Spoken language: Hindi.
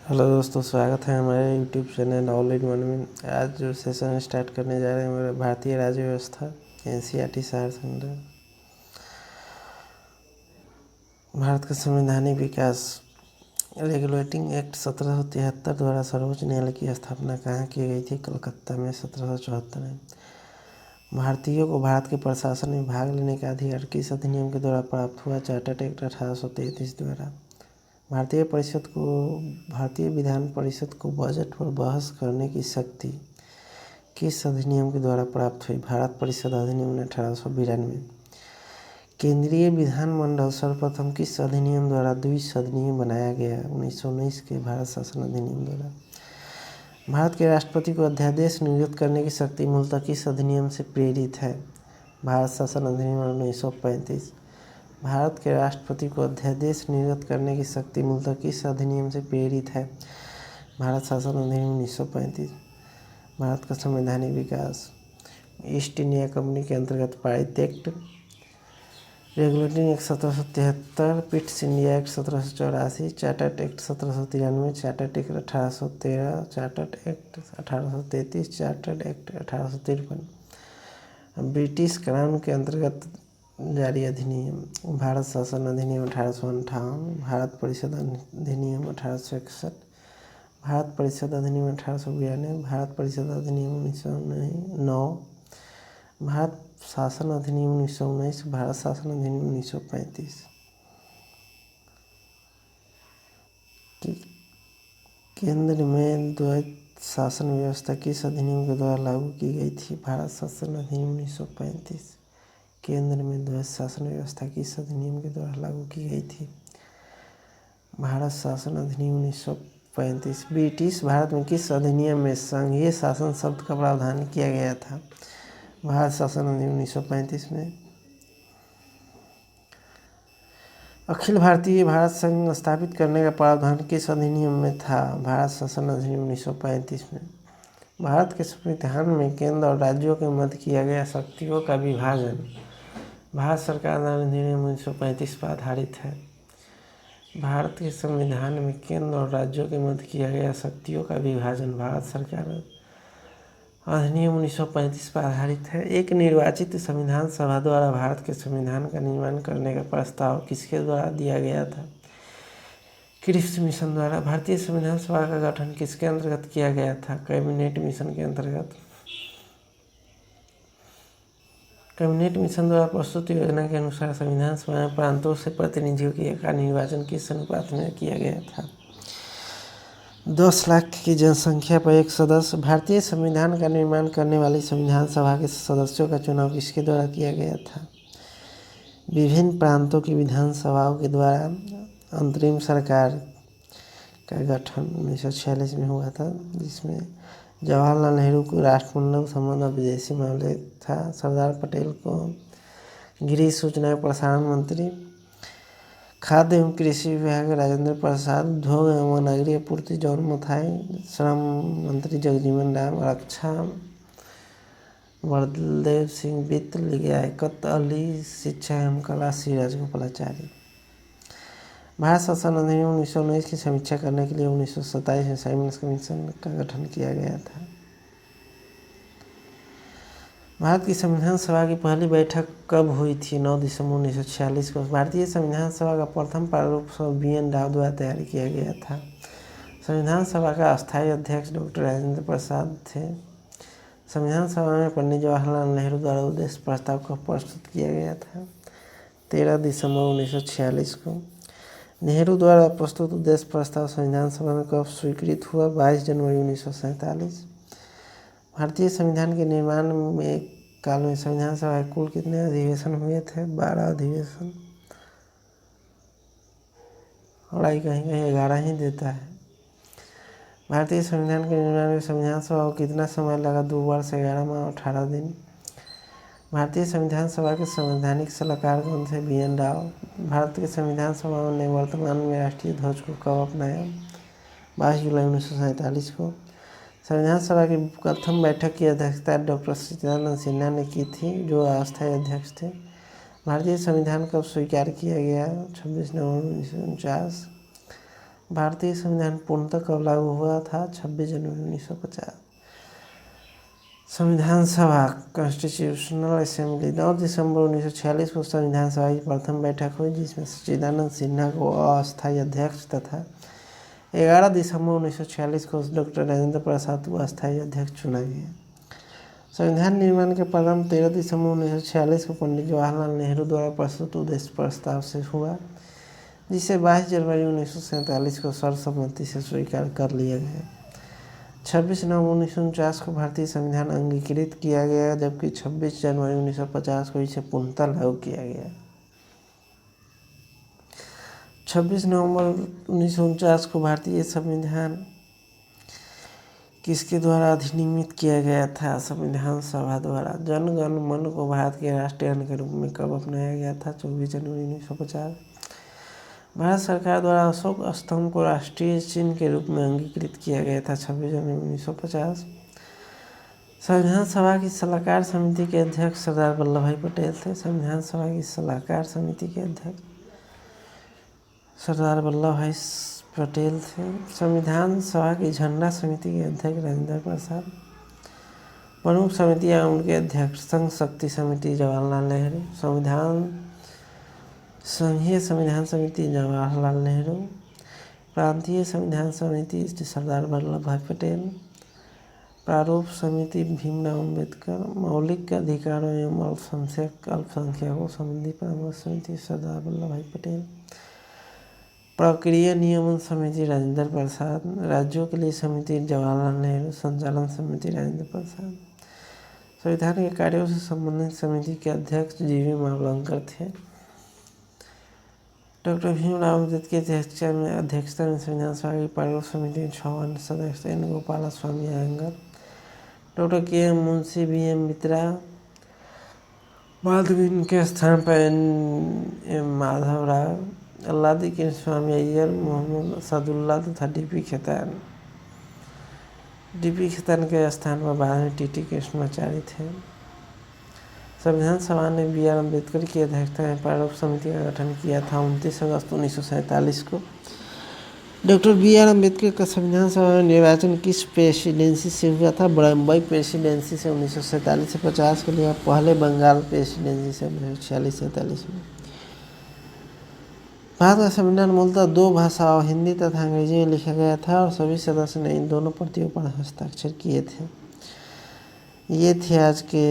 हेलो दोस्तों, स्वागत है हमारे YouTube channel all in one में। आज जो सेशन स्टार्ट करने जा रहे हैं हमारे भारतीय राज्य व्यवस्था एनसीईआरटी सार संग्रह। भारत का संवैधानिक विकास। रेगुलेटिंग एक्ट 1773 द्वारा सर्वोच्च न्यायालय की स्थापना कहाँ की गई थी? कलकत्ता में 1774 में। भारतीयों को भारत के प्रशासन में भाग लेने का अधिकार किस अधिनियम के द्वारा प्राप्त हुआ? चार्टर्ड एक्ट 1833 द्वारा। भारतीय विधान परिषद को बजट पर बहस करने की शक्ति किस अधिनियम के द्वारा प्राप्त हुई? भारत परिषद अधिनियम 1892। केंद्रीय विधानमंडल सर्वप्रथम किस अधिनियम द्वारा द्विसदनीय बनाया गया? 1919 के भारत शासन अधिनियम द्वारा। भारत के राष्ट्रपति को अध्यादेश निर्गत करने की शक्ति मूलतः किस अधिनियम से प्रेरित है? भारत शासन अधिनियम 1935। भारत के राष्ट्रपति को अध्यादेश निर्गत करने की शक्ति मूलतः किस अधिनियम से प्रेरित है? भारत शासन अधिनियम 1935। भारत का संवैधानिक विकास। ईस्ट इंडिया कंपनी के अंतर्गत पारित act. Regulating act 1773, Pitt's India act 1784, chartered act 1793, chartered act 1813, chartered act 1833, chartered act 1853। British crown के अंतर्गत जारी अधिनियम। भारत शासन अधिनियम 1858, भारत परिषद अधिनियम 1861, भारत परिषद अधिनियम 1892, भारत परिषद अधिनियम 1909, भारत शासन अधिनियम 1919, भारत शासन अधिनियम 1935। केंद्र में द्वैत शासन व्यवस्था किस अधिनियम के द्वारा लागू की गई थी? भारत शासन अधिनियम 1935। केंद्र में द्वैत शासन व्यवस्था किस अधिनियम के द्वारा लागू की गई थी? भारत शासन अधिनियम 1935। ब्रिटिश भारत में किस अधिनियम में संघीय शासन शब्द का प्रावधान किया गया था? भारत शासन अधिनियम 1935 में। अखिल भारतीय भारत संघ स्थापित करने का प्रावधान किस अधिनियम में था? भारत शासन अधिनियम 1935 में। भारत के संविधान में केंद्र और राज्यों के मध्य किया गया शक्तियों का विभाजन भारत सरकार अधिनियम 1935 पर आधारित है। भारत के संविधान में केंद्र और राज्यों के मध्य किया गया शक्तियों का विभाजन भारत सरकार अधिनियम 1935 पर आधारित है। एक निर्वाचित संविधान सभा द्वारा भारत के संविधान का निर्माण करने का प्रस्ताव किसके द्वारा दिया गया था? कृषि मिशन द्वारा। भारतीय संविधान सभा का गठन किसके अंतर्गत किया गया था? कैबिनेट मिशन के अंतर्गत। कैबिनेट मिशन द्वारा प्रस्तुत योजना के अनुसार संविधान सभा में प्रांतों से प्रतिनिधियों का निर्वाचन किस अनुपात में किया गया था? 10 लाख की जनसंख्या पर एक सदस्य। भारतीय संविधान का निर्माण करने वाली संविधान सभा के सदस्यों का चुनाव किसके द्वारा किया गया था? विभिन्न प्रांतों की विधानसभाओं के द्वारा। अंतरिम सरकार का गठन 1946 में हुआ था, जिसमें जवाहरलाल नेहरू को राष्ट्रमंडल संबंध और विदेशी मामले था। सरदार पटेल को गृह सूचना एवं प्रसारण मंत्री। खाद्य एवं कृषि विभाग राजेंद्र प्रसाद। उद्योग एवं नागरिक आपूर्ति जॉन मथाई। श्रम मंत्री जगजीवन राम। रक्षा बलदेव सिंह। वित्त लियाकत अली। शिक्षा एवं कला श्री राजगोपालाचारी। भारत शासन अधिनियम 1919 की समीक्षा करने के लिए 1927 में साइमन्स कमीशन का गठन किया गया था। भारत की संविधान सभा की पहली बैठक कब हुई थी? 9 दिसंबर 1946 को। भारतीय संविधान सभा का प्रथम प्रारूप BN राव द्वारा तैयार किया गया था। संविधान सभा का अस्थायी अध्यक्ष डॉक्टर राजेंद्र प्रसाद थे। संविधान सभा में पंडित जवाहरलाल नेहरू द्वारा उद्देश्य प्रस्ताव को प्रस्तुत किया गया था 13 दिसंबर 1946 को। नेहरू द्वारा प्रस्तुत उद्देश्य प्रस्ताव संविधान सभा में कब स्वीकृत हुआ? 22 जनवरी 1947। भारतीय संविधान के निर्माण में काल में संविधान सभा के कुल कितने अधिवेशन हुए थे? 12 अधिवेशन। और कहीं कहीं 11 ही देता है। भारतीय संविधान के निर्माण में संविधान सभा को कितना समय लगा? 2 वर्ष 11 माह 18 दिन। भारतीय संविधान सभा के संवैधानिक सलाहकार कौन थे? BN राव। भारत के संविधान सभा ने वर्तमान में राष्ट्रीय ध्वज को कब अपनाया? 22 जुलाई 1947 को। संविधान सभा की प्रथम बैठक की अध्यक्षता डॉक्टर सच्चिदानंद सिन्हा ने की थी, जो अस्थायी अध्यक्ष थे। भारतीय संविधान कब स्वीकार किया गया? 26 नवंबर 1949। भारतीय संविधान पूर्णतः कब लागू हुआ था? 26 जनवरी 1950। संविधान सभा कॉन्स्टिट्यूशनल असेंबली 9 दिसंबर 1946 को संविधान सभा की प्रथम बैठक हुई, जिसमें सच्चिदानंद सिन्हा को अस्थायी अध्यक्ष तथा 11 दिसंबर 1946 को डॉक्टर राजेंद्र प्रसाद को अस्थायी अध्यक्ष चुना गया। संविधान निर्माण के प्रारंभ 13 दिसंबर 1946 को पंडित जवाहरलाल नेहरू द्वारा प्रस्तुत उद्देश्य प्रस्ताव से हुआ, जिसे 22 जनवरी 1947 को सर्वसम्मति से स्वीकार कर लिया गया। 26 नवंबर 1949 को भारतीय संविधान अंगीकृत किया गया, जबकि 26 जनवरी 1950 को इसे पूर्णतः लागू किया गया। 26 नवंबर 1949 को भारतीय संविधान किसके द्वारा अधिनियमित किया गया था? संविधान सभा द्वारा। जन गण मन को भारत के राष्ट्रीय गान के रूप में कब अपनाया गया था? 24 जनवरी 1950। भारत सरकार द्वारा अशोक स्तंभ को राष्ट्रीय चिन्ह के रूप में अंगीकृत किया गया था 26 जनवरी 1950। संविधान सभा की सलाहकार समिति के अध्यक्ष सरदार वल्लभ भाई पटेल थे। संविधान सभा की सलाहकार समिति के अध्यक्ष सरदार वल्लभ भाई पटेल थे। संविधान सभा की झंडा समिति के अध्यक्ष राजेंद्र प्रसाद। प्रमुख समितियां उनके अध्यक्ष संघ शक्ति समिति जवाहरलाल नेहरू, संघीय संविधान समिति जवाहरलाल नेहरू, प्रांतीय संविधान समिति सरदार वल्लभ भाई पटेल, प्रारूप समिति भीमराव अम्बेडकर, मौलिक अधिकारों एवं अल्पसंख्यकों संबंधी परामर्श समिति सरदार वल्लभ भाई पटेल, प्रक्रिया नियमन समिति राजेंद्र प्रसाद, राज्यों के लिए समिति जवाहरलाल नेहरू, संचालन समिति राजेंद्र प्रसाद। संविधान के कार्यों से संबंधित समिति के अध्यक्ष जीवी मावलंकर थे। डॉक्टर भीमराव अम्बेडकर की अध्यक्षता में संविधान सभा की प्रारूप समिति में 6 सदस्य एन गोपाल स्वामी अयंगर, डॉक्टर के एम मुंशी, बी एम मित्रा, बाद में इनके स्थान पर एम माधव राव, अल्लादी कृष्ण स्वामी अय्यर, मोहम्मद सदुल्ला तथा डीपी खेतान के स्थान पर बाद में टीटी कृष्णाचार्य थे। संविधान सभा ने बी आर अम्बेडकर की अध्यक्षता में प्रारूप समिति का गठन किया था 29 अगस्त 1947 को। डॉक्टर बी आर अम्बेडकर का संविधान सभा में निर्वाचन किस प्रेसिडेंसी से हुआ था? बम्बई प्रेसिडेंसी से 1947 से 50 के लिए, पहले बंगाल प्रेसिडेंसी से 1946-47 में। भारत का संविधान मूलतः 2 भाषाओं हिंदी तथा अंग्रेजी में लिखा गया था और सभी सदस्यों ने इन दोनों प्रतियों पर हस्ताक्षर किए थे। ये थे आज के